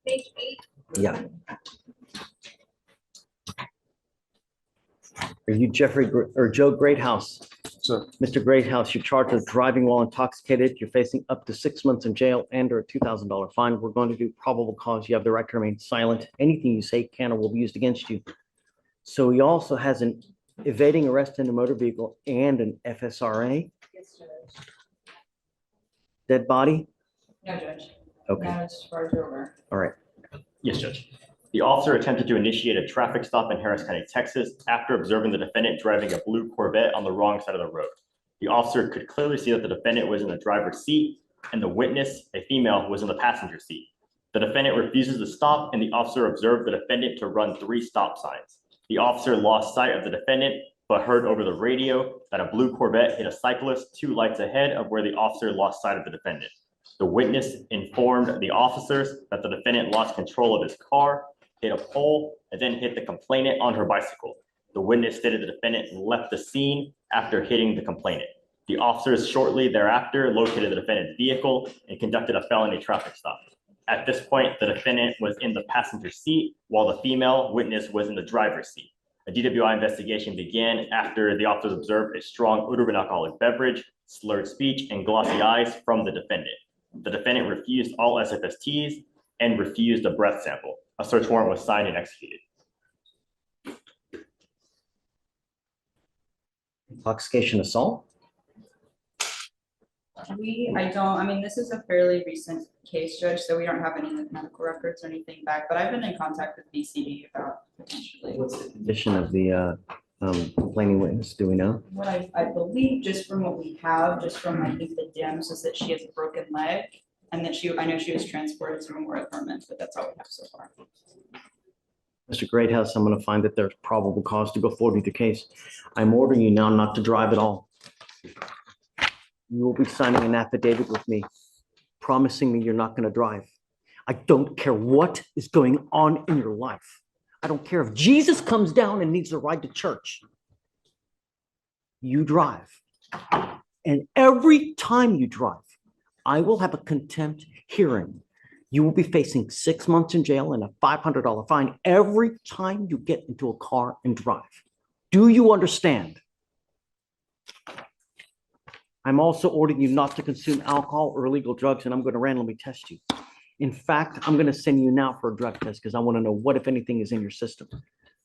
Page 8. Yeah. Are you Jeffrey or Joe Greathouse? Sir. Mr. Greathouse, you're charged with driving while intoxicated. You're facing up to 6 months in jail and or a $2,000 fine. We're going to do probable cause. You have the right to remain silent. Anything you say can or will be used against you. So he also has an evading arrest in a motor vehicle and an FSRA. Yes, Judge. Dead body? No, Judge. Okay, Now it's charged over. all right. Yes, Judge. The officer attempted to initiate a traffic stop in Harris County, Texas, after observing the defendant driving a blue Corvette on the wrong side of the road. The officer could clearly see that the defendant was in the driver's seat and the witness, a female, was in the passenger seat. The defendant refuses to stop, and the officer observed the defendant to run 3 stop signs. The officer lost sight of the defendant, but heard over the radio that a blue Corvette hit a cyclist 2 lights ahead of where the officer lost sight of the defendant. The witness informed the officers that the defendant lost control of his car, hit a pole, and then hit the complainant on her bicycle. The witness stated the defendant left the scene after hitting the complainant. The officers shortly thereafter located the defendant's vehicle and conducted a felony traffic stop. At this point, the defendant was in the passenger seat while the female witness was in the driver's seat. A DWI investigation began after the officers observed a strong odor of an alcoholic beverage, slurred speech, and glossy eyes from the defendant. The defendant refused all SFSTs and refused a breath sample. A search warrant was signed and executed. Intoxication assault? I mean, this is a fairly recent case, Judge, so we don't have any like medical records or anything back, but I've been in contact with BCD about potentially. What's the condition of the complaining witness? Do we know? What I believe, just from what we have, just from I think the DIMS, is that she has a broken leg and that I know she was transported to Memorial Department, but that's all we have so far. Mr. Greathouse, I'm going to find that there's probable cause to go forward with the case. I'm ordering you now not to drive at all. You will be signing an affidavit with me, promising me you're not going to drive. I don't care what is going on in your life. I don't care if Jesus comes down and needs a ride to church. You drive. And every time you drive, I will have a contempt hearing. You will be facing 6 months in jail and a $500 fine every time you get into a car and drive. Do you understand? I'm also ordering you not to consume alcohol or illegal drugs, and I'm going to randomly test you. In fact, I'm going to send you now for a drug test because I want to know what, if anything, is in your system.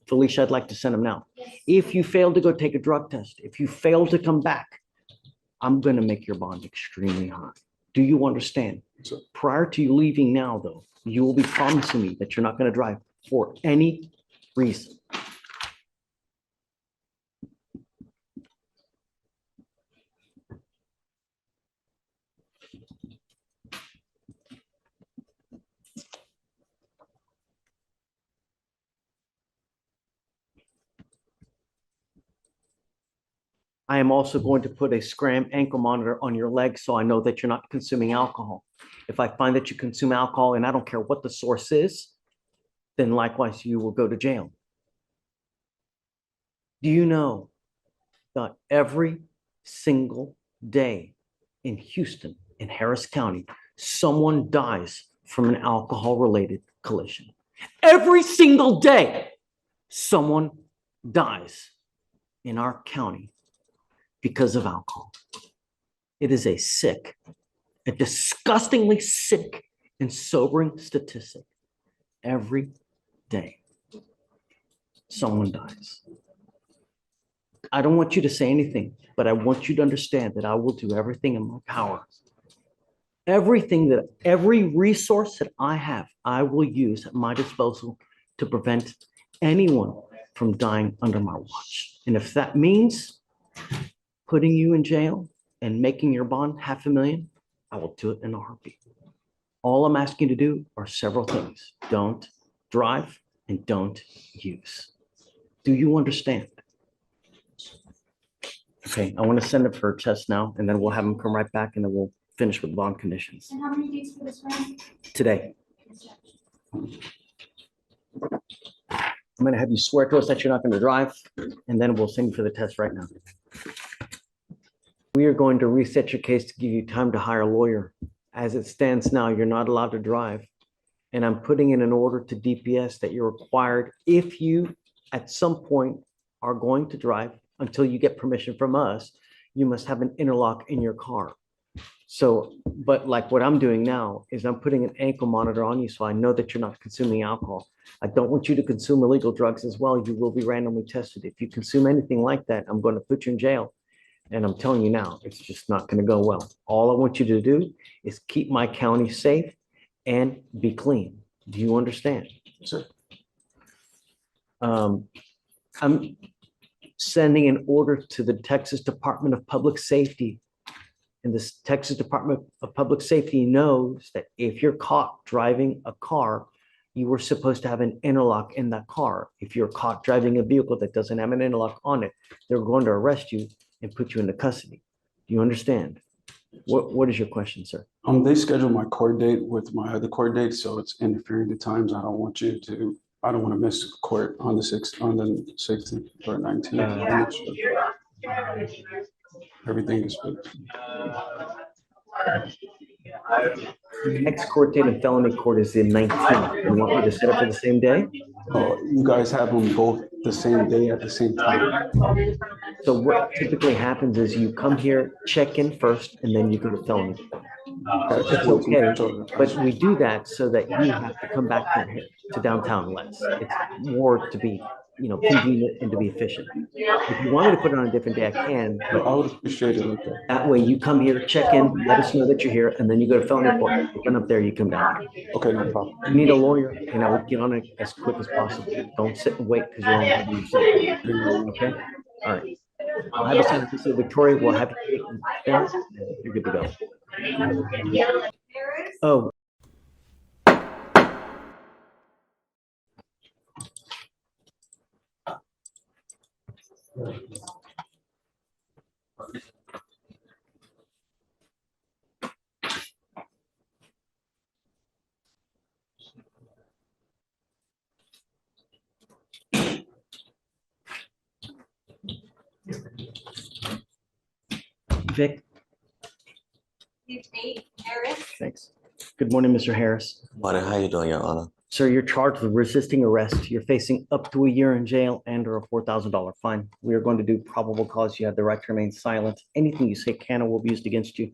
Felicia, I'd like to send him now. If you fail to go take a drug test, if you fail to come back, I'm going to make your bond extremely high. Do you understand? Sure. Prior to you leaving now, though, you will be promising me that you're not going to drive for any reason. I am also going to put a scram ankle monitor on your leg so I know that you're not consuming alcohol. If I find that you consume alcohol, and I don't care what the source is, then likewise you will go to jail. Do you know that every single day in Houston, in Harris County, someone dies from an alcohol-related collision? Every single day, someone dies in our county because of alcohol. It is a disgustingly sick and sobering statistic. Every day, someone dies. I don't want you to say anything, but I want you to understand that I will do everything in my power. Every resource that I have, I will use at my disposal to prevent anyone from dying under my watch. And if that means putting you in jail and making your bond $500,000, I will do it in a heartbeat. All I'm asking you to do are several things. Don't drive and don't use. Do you understand? Okay, I want to send it for a test now, and then we'll have him come right back, and then we'll finish with bond conditions. And how many days for this round? Today. I'm going to have you swear to us that you're not going to drive, and then we'll send you for the test right now. We are going to reset your case to give you time to hire a lawyer. As it stands now, you're not allowed to drive. And I'm putting in an order to DPS that you're required, if you at some point are going to drive until you get permission from us, you must have an interlock in your car. So, but like what I'm doing now is I'm putting an ankle monitor on you so I know that you're not consuming alcohol. I don't want you to consume illegal drugs as well. You will be randomly tested. If you consume anything like that, I'm going to put you in jail. And I'm telling you now, it's just not going to go well. All I want you to do is keep my county safe and be clean. Do you understand? Sir. I'm sending an order to the Texas Department of Public Safety. And this Texas Department of Public Safety knows that if you're caught driving a car, you were supposed to have an interlock in that car. If you're caught driving a vehicle that doesn't have an interlock on it, they're going to arrest you and put you into custody. Do you understand? What is your question, sir? They scheduled my court date with my other court date, so it's interfering the times. I don't want to miss court on the 16th or 19th. Everything is good. Next court date in felony court is the 19th. You want me to set up for the same day? Oh, you guys have them both the same day at the same time. So what typically happens is you come here, check in first, and then you go to felony. It's okay, but we do that so that you have to come back to downtown less. It's more to be, convenient and to be efficient. If you wanted to put it on a different day, I can. I would appreciate it like that. That way you come here, check in, let us know that you're here, and then you go to felony court. You come up there, you come down. Okay, no problem. You need a lawyer, and I would get on it as quick as possible. Don't sit and wait because you're only going to be okay? All right. I'll have a send to Victoria. We'll have you. You're good to go. Oh. Vic. Harris. Thanks. Good morning, Mr. Harris. Morning, how you doing, Your Honor? Sir, you're charged with resisting arrest. You're facing up to a year in jail and or a $4,000 fine. We are going to do probable cause. You have the right to remain silent. Anything you say can or will be used against you. You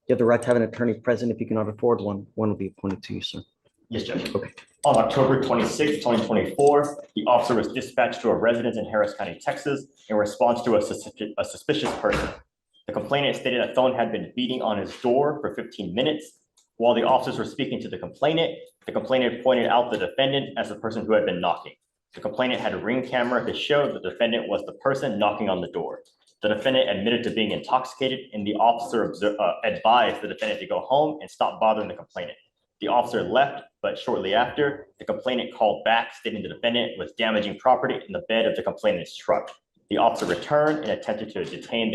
have the right to have an attorney present. If you cannot afford one, one will be appointed to you, sir. Yes, Judge. Okay. On October 26, 2024, the officer was dispatched to a residence in Harris County, Texas, in response to a suspicious person. The complainant stated that someone had been beating on his door for 15 minutes. While the officers were speaking to the complainant pointed out the defendant as the person who had been knocking. The complainant had a ring camera to show the defendant was the person knocking on the door. The defendant admitted to being intoxicated, and the officer advised the defendant to go home and stop bothering the complainant. The officer left, but shortly after, the complainant called back, stating the defendant was damaging property in the bed of the complainant's truck. The officer returned and attempted to detain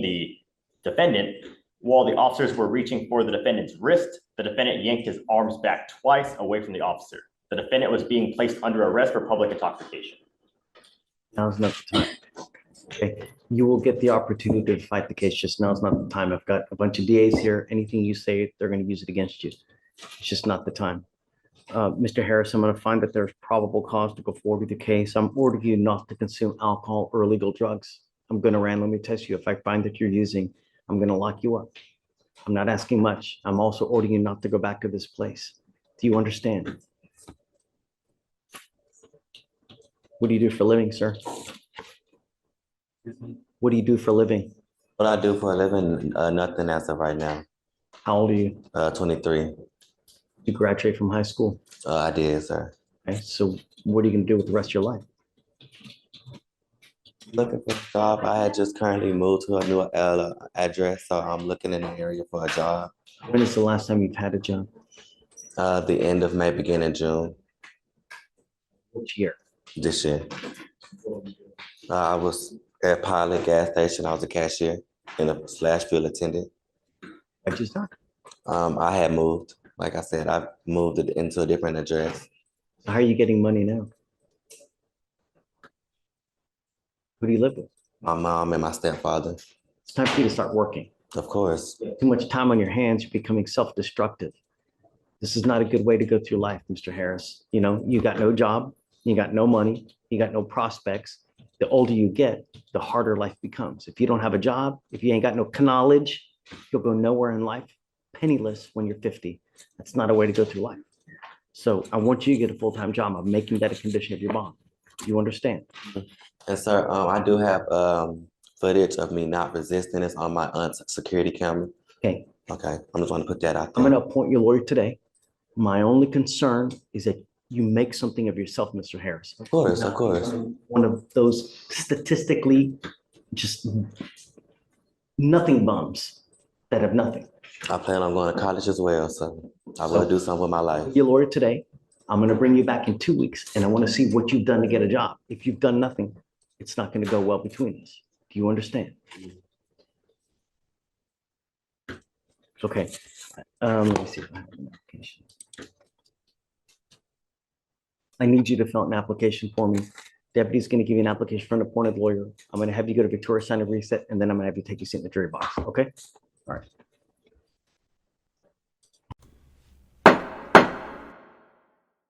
the defendant. While the officers were reaching for the defendant's wrist, the defendant yanked his arms back twice away from the officer. The defendant was being placed under arrest for public intoxication. Now's not the time. Okay, you will get the opportunity to fight the case. Just now's not the time. I've got a bunch of DAs here. Anything you say, they're going to use it against you. It's just not the time. Mr. Harris, I'm going to find that there's probable cause to go forward with the case. I'm ordering you not to consume alcohol or illegal drugs. I'm going to randomly test you. If I find that you're using, I'm going to lock you up. I'm not asking much. I'm also ordering you not to go back to this place. Do you understand? What do you do for a living, sir? What do you do for a living? What I do for a living, nothing as of right now. How old are you? 23. You graduate from high school. I did, sir. Okay, so what are you going to do with the rest of your life? Looking for a job. I had just currently moved to a new address, so I'm looking in the area for a job. When is the last time you've had a job? The end of May, beginning June. Which year? This year. I was at Pilot gas station. I was a cashier and a / field attendant. I just not. I had moved. Like I said, I moved it into a different address. How are you getting money now? Who do you live with? My mom and my stepfather, It's time for you to start working. of course. Too much time on your hands, you're becoming self-destructive. This is not a good way to go through life, Mr. Harris. You know, you got no job, you got no money, you got no prospects. The older you get, the harder life becomes. If you don't have a job, if you ain't got no knowledge, you'll go nowhere in life, penniless when you're 50. That's not a way to go through life. So I want you to get a full-time job. I'm making that a condition of your bond. You understand? And sir, I do have footage of me not resisting this on my aunt's security camera. Okay, Okay, I'm just want to put that out I'm there. gonna appoint your lawyer today. My only concern is that you make something of yourself, Mr. Harris. Of course, of course. One of those statistically just nothing bums that have nothing. I plan on going to college as well, so I will do something with my life. Your lawyer today, I'm gonna bring you back in 2 weeks and I wanna see what you've done to get a job. If you've done nothing, it's not gonna go well between us. Do you understand? Okay, let me see if I have an application. I need you to fill out an application for me. Deputy's gonna give you an application for an appointed lawyer. I'm gonna have you go to Victoria, sign a reset, and then I'm gonna have you take your seat in the jury box, okay? All right.